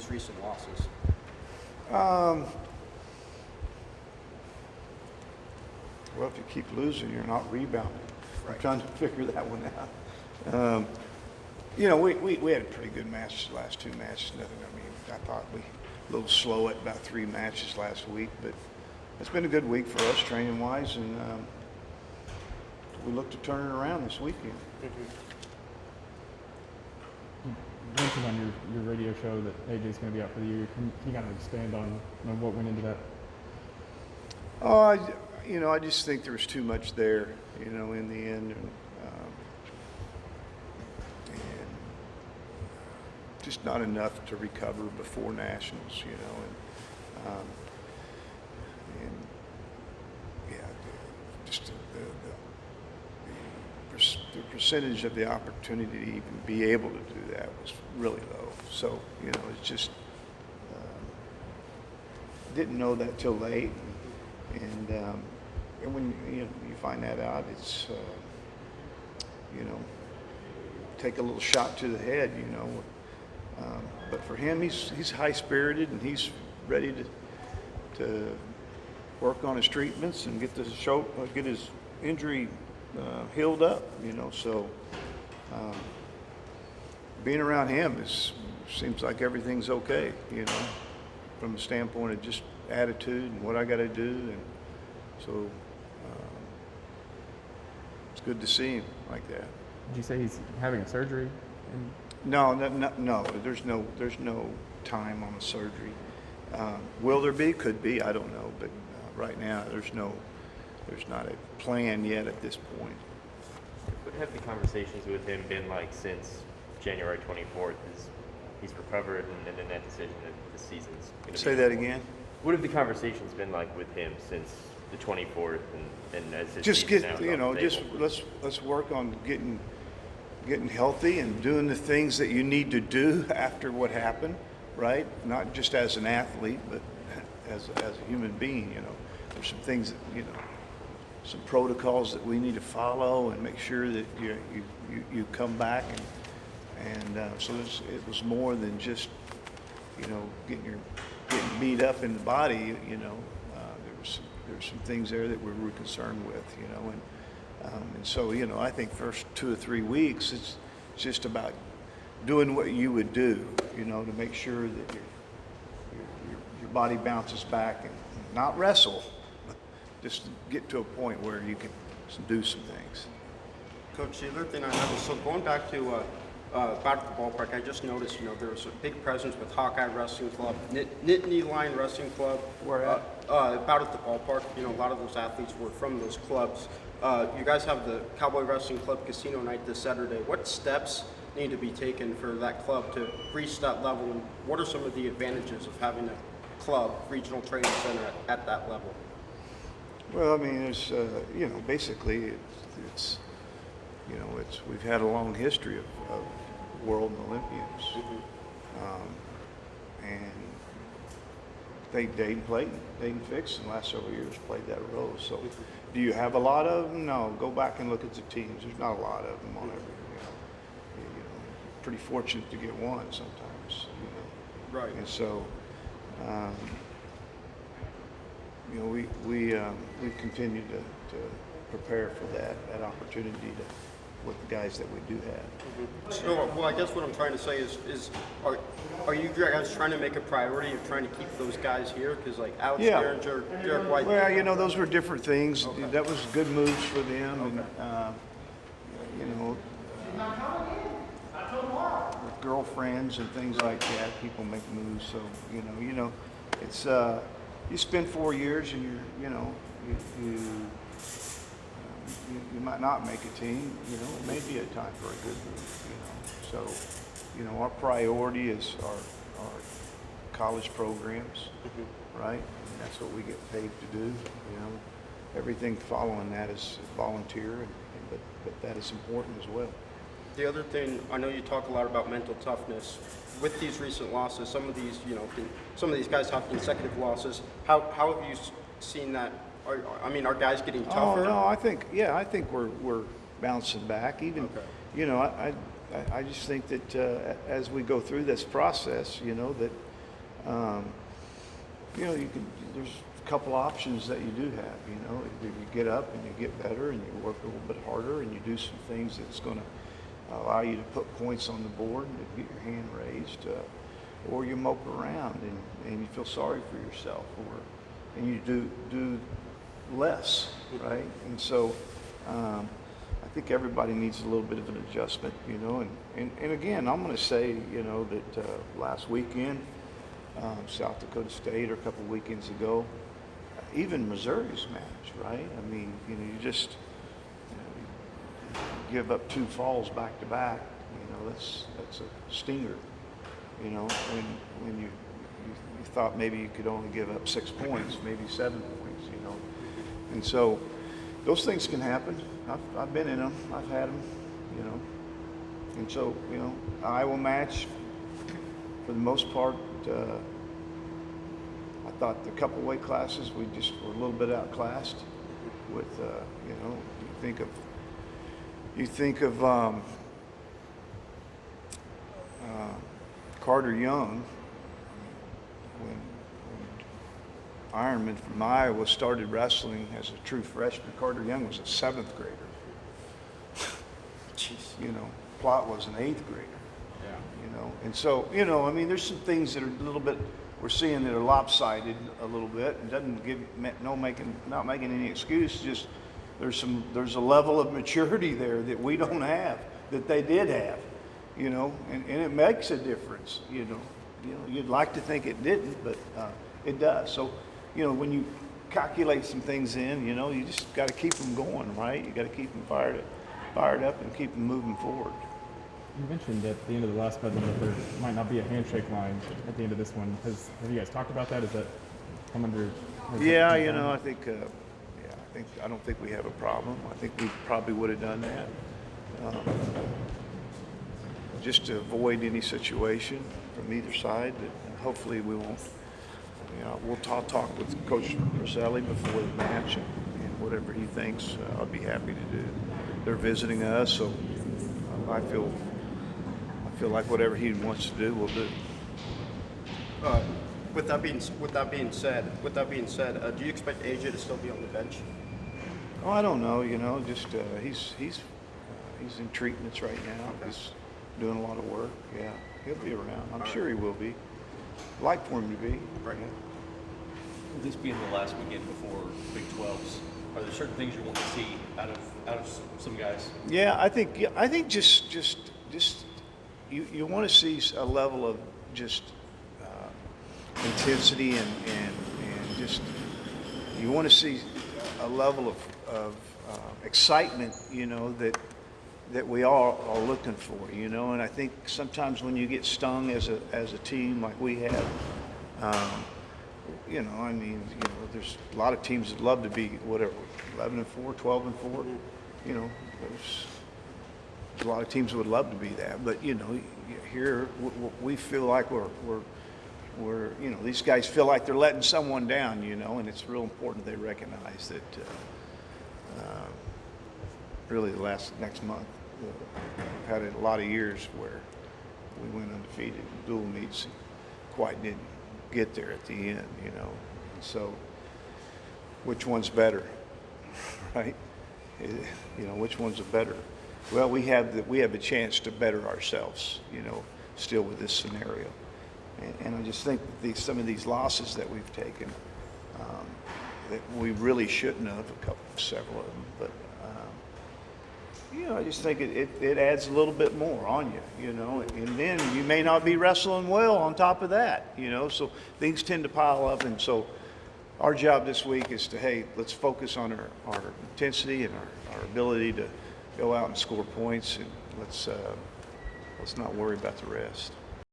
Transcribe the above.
these recent losses? Well, if you keep losing, you're not rebounding. Right. I'm trying to figure that one out. You know, we had a pretty good match the last two matches. Nothing. I mean, I thought we a little slow at about 3 matches last week, but it's been a good week for us training wise, and we look to turn it around this weekend. You mentioned on your radio show that AJ's going to be out for the year. Can you kind of expand on what went into that? You know, I just think there was too much there, you know, in the end, and just not enough to recover before nationals, you know, and yeah, just the percentage of the opportunity to even be able to do that was really low. So, you know, it's just didn't know that till late, and when you find that out, it's you know, take a little shot to the head, you know. But for him, he's high spirited and he's ready to work on his treatments and get his injury healed up, you know. So being around him seems like everything's okay, you know, from the standpoint of just attitude and what I got to do, and so it's good to see him like that. Did you say he's having a surgery? No. There's no time on the surgery. Will there be? Could be. I don't know. But right now, there's not a plan yet at this point. What have the conversations with him been like since January 24th? He's recovered, and then that decision that the season's going to Say that again. What have the conversations been like with him since the 24th, and as his Just season get, now is you know, off the just table? let's work on getting healthy and doing the things that you need to do after what happened, right? Not just as an athlete, but as a human being. You know, there's some things that, you know, some protocols that we need to follow and make sure that you come back, and so it was more than just, you know, getting beat up in the body. You know, there were some things there that we were concerned with. You know, and so, you know, I think first 2 or 3 weeks, it's just about doing what you would do, you know, to make sure that your body bounces back and not wrestle, but just get to a point where you can do some things. Coach, the other thing I have is, so going back to about the ballpark, I just noticed, you know, there was a big presence with Hawkeye Wrestling Club, Nittany Lion Wrestling Club. Where at? About at the ballpark. You know, a lot of those athletes were from those clubs. You guys have the Cowboy Wrestling Club Casino Night this Saturday. What steps need to be taken for that club to reach that level, and what are some of the advantages of having a club, regional training center at that level? Well, I mean, it's you know, basically it's you know, we've had a long history of world and Olympians, and Dayton Fix in the last several years played that role. So, do you have a lot of them? No. Go back and look at the teams. There's not a lot of them on every. You know, pretty fortunate to get one sometimes. You know, Right. and so. You know, we continue to prepare for that opportunity with the guys that we do have. So, well, I guess what I'm trying to say is are you guys trying to make a priority of trying to keep those guys here? Because like Alex Derringer, Derek White. Well, you know, those were different things. Okay. That was good moves for them, and you know, with girlfriends and things like that, people make moves. So you know, it's you spend 4 years and you might not make a team. You know, it may be a time for a good move. You know, so you know, our priority is our college programs, right? And that's what we get paid to do. You know, everything following that is volunteer, but that is important as well. The other thing, I know you talk a lot about mental toughness. With these recent losses, some of these guys have consecutive losses. How have you seen that? Are guys getting tougher? Oh no, I think we're bouncing back. Even, you know, I just think that as we go through this process, you know, that you know, there's a couple options that you do have, you know. Either you get up and you get better and you work a little bit harder and you do some things that's going to allow you to put points on the board and to get your hand raised, or you mope around and you feel sorry for yourself, and you do less, right? And so I think everybody needs a little bit of an adjustment, you know. And again, I'm going to say, you know, that last weekend, South Dakota State, or a couple weekends ago, even Missouri's match, right? I mean, you know, you give up 2 falls back to back, you know, that's a stinger, you know. When you thought maybe you could only give up 6 points, maybe 7 points, you know. And so those things can happen. I've been in them. I've had them, you know. And so, you know, Iowa match, for the most part, I thought the couple weight classes, we just were a little bit outclassed with, you know, you think of Carter Young, when Ironman from Iowa started wrestling as a true freshman. Carter Young was a 7th grader. Jeez. You know, Plott was an 8th grader. Yeah. You know, and so, you know, I mean, there's some things that are a little bit, we're seeing that are lopsided a little bit, and doesn't give, not making any excuse, just there's a level of maturity there that we don't have, that they did have, you know, and it makes a difference, you know. You'd like to think it didn't, but it does. So, you know, when you calculate some things in, you know, you just got to keep them going, right? You got to keep them fired up and keep them moving forward. You mentioned at the end of the last medley that there might not be a handshake line at the end of this one. Have you guys talked about that? Is that come under? Yeah, you know, I don't think we have a problem. I think we probably would have done that, just to avoid any situation from either side. But hopefully we won't. You know, we'll talk with Coach Roselli before the match, and whatever he thinks, I'll be happy to do. They're visiting us, so I feel like whatever he wants to do, we'll do. With that being said, do you expect AJ to still be on the bench? Oh, I don't know. You know, just he's in treatments right now. Okay. He's doing a lot of work. Yeah, he'll be around. I'm sure he will be. Like for him to be. Right. Yeah. This being the last weekend before Big 12s, are there certain things you want to see out of some guys? Yeah, I think just you want to see a level of just intensity and just you want to see a level of excitement, you know, that we all are looking for, you know. And I think sometimes when you get stung as a team like we have, you know, I mean, you know, there's a lot of teams that love to be whatever 11-4, 12-4, you know. There's a lot of teams that would love to be that, but you know, here we feel like we're you know, these guys feel like they're letting someone down, you know, and it's real important they recognize that. Really, next month, we've had a lot of years where we went undefeated in dual meets and quite didn't get there at the end, you know. And so, which one's better, right? You know, which one's a better? Well, we have a chance to better ourselves, you know, still with this scenario. And I just think that some of these losses that we've taken, that we really shouldn't have, several of them, but you know, I just think it adds a little bit more on you, you know, and then you may not be wrestling well on top of that, you know, so things tend to pile up. And so our job this week is to, hey, let's focus on our intensity and our ability to go out and score points, and let's not worry about the rest.